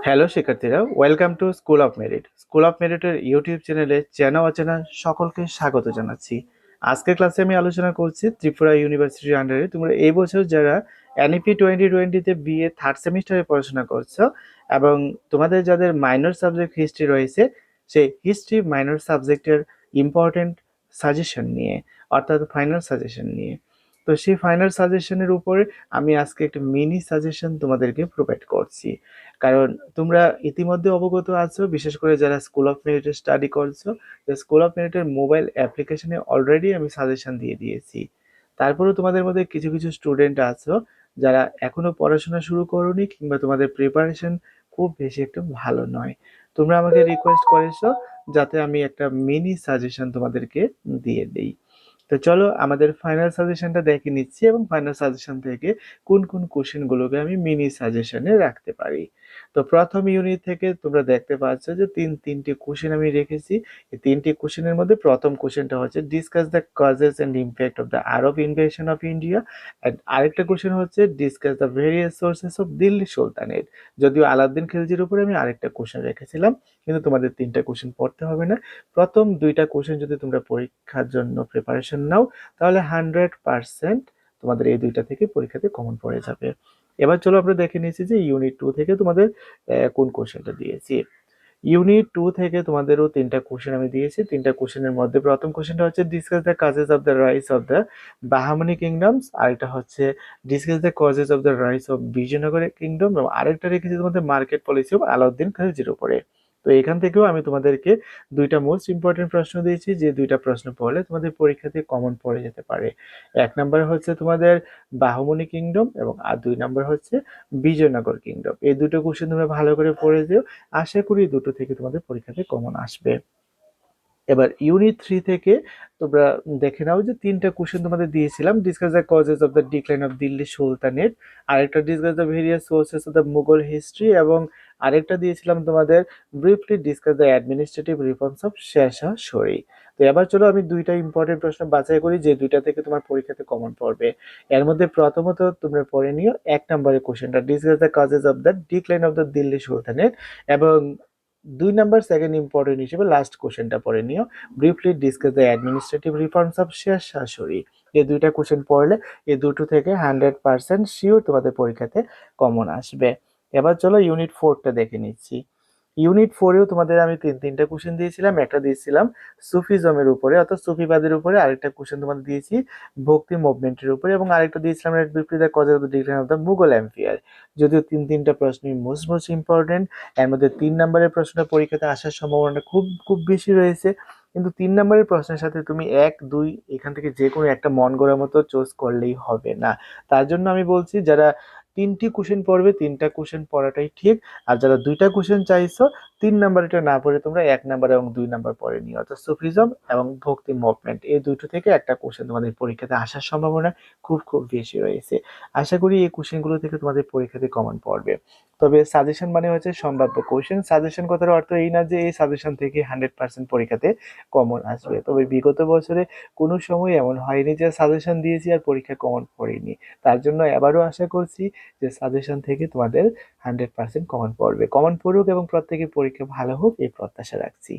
Hello শিক্ষার্থীরা, welcome to school of merit. School of মেরিটের YouTube চ্যানেলে চেনা অচেনা সকলকে স্বাগত জানাচ্ছি। আজকের ক্লাসে আমি আলোচনা করছি ত্রিপুরা ইউনিভার্সিটির আন্ডারে তোমরা এই বছর যারা এনইপি 2020-তে বিএ থার্ড সেমিস্টারে পড়াশোনা করছো এবং তোমাদের যাদের মাইনর সাবজেক্ট হিস্ট্রি রয়েছে, সেই হিস্ট্রি মাইনর সাবজেক্টের ইম্পর্টেন্ট সাজেশন নিয়ে, অর্থাৎ ফাইনাল সাজেশন নিয়ে। তো সেই ফাইনাল সাজেশনের উপরে আমি আজকে একটা মিনি সাজেশন তোমাদেরকে প্রোভাইড করছি। কারণ তোমরা ইতিমধ্যে অবগত আছো, বিশেষ করে যারা স্কুল অফ মেরিটে স্টাডি করছো, স্কুল অফ মেরিটের মোবাইল অ্যাপ্লিকেশনে অলরেডি আমি সাজেশন দিয়ে দিয়েছি। তারপরেও তোমাদের মধ্যে কিছু কিছু স্টুডেন্ট আছো যারা এখনো পড়াশোনা শুরু করোনি, কিংবা তোমাদের প্রিপারেশন খুব বেশি একটু ভালো নয়। তোমরা আমাকে রিকোয়েস্ট করেছো যাতে আমি একটা মিনি সাজেশন তোমাদেরকে দিয়ে দিই। তো চলো আমাদের ফাইনাল সাজেশনটা দেখে নিচ্ছি এবং ফাইনাল সাজেশন থেকে কোন কোন কোশ্চেনগুলোকে আমি মিনি সাজেশনে রাখতে পারি। তো প্রথম ইউনিট থেকে তোমরা দেখতে পাচ্ছ যে তিনটি কোশ্চেন আমি রেখেছি। এই তিনটি কোশ্চেনের মধ্যে প্রথম কোশ্চেনটা হচ্ছে discuss the causes and impact of the Arab invasion of India, and আরেকটা কোশ্চেন হচ্ছে discuss the various sources of Delhi sultanate. যদিও আলাউদ্দিন খিলজির উপরে আমি আরেকটা কোশ্চেন রেখেছিলাম, কিন্তু তোমাদের তিনটা কোশ্চেন পড়তে হবে না। প্রথম দুইটা কোশ্চেন যদি তোমরা পরীক্ষার জন্য প্রিপারেশন নাও, তাহলে 100% তোমাদের এই দুইটা থেকে পরীক্ষাতে কমন পড়ে যাবে। এবার চলো আমরা দেখে নিয়েছি যে ইউনিট 2 থেকে তোমাদের কোন কোশ্চেনটা দিয়েছি। ইউনিট 2 থেকে তোমাদেরও তিনটা কোশ্চেন আমি দিয়েছি। তিনটা কোশ্চেনের মধ্যে প্রথম কোশ্চেনটা হচ্ছে discuss the causes of the rise of the Bahmani kingdoms, আরেকটা হচ্ছে discuss the causes of the rise of Vijayanagar kingdom, এবং আরেকটা রেখেছি তোমাদের মার্কেট পলিসি অফ আলাউদ্দিন খলজির উপরে। তো এখান থেকেও আমি তোমাদেরকে দুইটা মোস্ট ইম্পর্টেন্ট প্রশ্ন দিয়েছি, যে দুইটা প্রশ্ন পড়লে তোমাদের পরীক্ষাতে কমন পড়ে যেতে পারে। এক নাম্বার হচ্ছে তোমাদের বাহমনি কিংডম, এবং আর দুই নাম্বার হচ্ছে বিজয়নগর কিংডম। এই দুটো কোশ্চেন তোমরা ভালো করে পড়ে যেও, আশা করি দুটো থেকে তোমাদের পরীক্ষাতে কমন আসবে। এবার ইউনিট 3 থেকে তোমরা দেখে নাও যে তিনটা কোশ্চেন তোমাদের দিয়েছিলাম, discuss the causes of the decline of Delhi sultanate, আরেকটা discuss the various sources of the Mughal history, এবং আরেকটা দিয়েছিলাম তোমাদের briefly discuss the administrative reforms of Sher Shah Suri. তো এবার চলো আমি দুইটা ইম্পর্টেন্ট প্রশ্ন বাছাই করি যে দুইটা থেকে তোমার পরীক্ষাতে কমন পড়বে। এর মধ্যে প্রথমত তোমরা পড়ে নিও এক নম্বরের কোশ্চেনটা, discuss the causes of the decline of the Delhi sultanate, এবং দুই নাম্বার সেকেন্ড ইম্পর্টেন্ট হিসেবে লাস্ট কোশ্চেনটা পড়ে নিও, briefly discuss the administrative reforms of Sher Shah Suri. এই দুইটা কোশ্চেন পড়লে এই দুটো থেকে 100% শিওর তোমাদের পরীক্ষাতে কমন আসবে। এবার চলো ইউনিট 4টা দেখে নিচ্ছি। ইউনিট 4এও তোমাদের আমি তিনটা কোশ্চেন দিয়েছিলাম। একটা দিয়েছিলাম সুফিজমের উপরে, অর্থাৎ সুফিবাদের উপরে, আরেকটা কোশ্চেন তোমাদের দিয়েছি ভক্তি মুভমেন্টের উপরে, এবং আরেকটা দিয়েছিলাম briefly the cause of the decline of the Mughal empire. যদিও তিনটা প্রশ্নই মোস্ট মোস্ট ইম্পর্টেন্ট, এর মধ্যে 3 নম্বরের প্রশ্নটা পরীক্ষাতে আসার সম্ভাবনা খুব খুব বেশি রয়েছে। কিন্তু 3 নম্বরের প্রশ্নের সাথে তুমি 1 2 এখান থেকে যে কোনো একটা মন গড়া মতো চুজ করলেই হবে না। তার জন্য আমি বলছি, যারা তিনটি কোশ্চেন পড়বে তিনটা কোশ্চেন পড়াটাই ঠিক। আর যারা দুইটা কোশ্চেন চাইছো, 3 নাম্বারটা না পড়ে তোমরা 1 নাম্বার এবং 2 নাম্বার পড়ে নিও, অর্থাৎ সুফিজম এবং ভক্তি মুভমেন্ট, এই দুটো থেকে একটা কোশ্চেন তোমাদের পরীক্ষাতে আসার সম্ভাবনা খুব খুব বেশি রয়েছে। আশা করি এই কোশ্চেনগুলো থেকে তোমাদের পরীক্ষাতে কমন পড়বে। তবে সাজেশন মানে হচ্ছে সম্ভাব্য কোশ্চেন। সাজেশন কথার অর্থ এই না যে এই সাজেশন থেকে 100% পরীক্ষাতে কমন আসবে। তবে বিগত বছরে কোনো সময় এমন হয়নি যে সাজেশন দিয়েছি আর পরীক্ষায় কমন পড়েনি। তার জন্য এবারও আশা করছি যে সাজেশন থেকে তোমাদের 100% কমন পড়বে। কমন পড়ুক এবং প্রত্যেকের পরীক্ষা ভালো হোক, এই প্রত্যাশা রাখছি।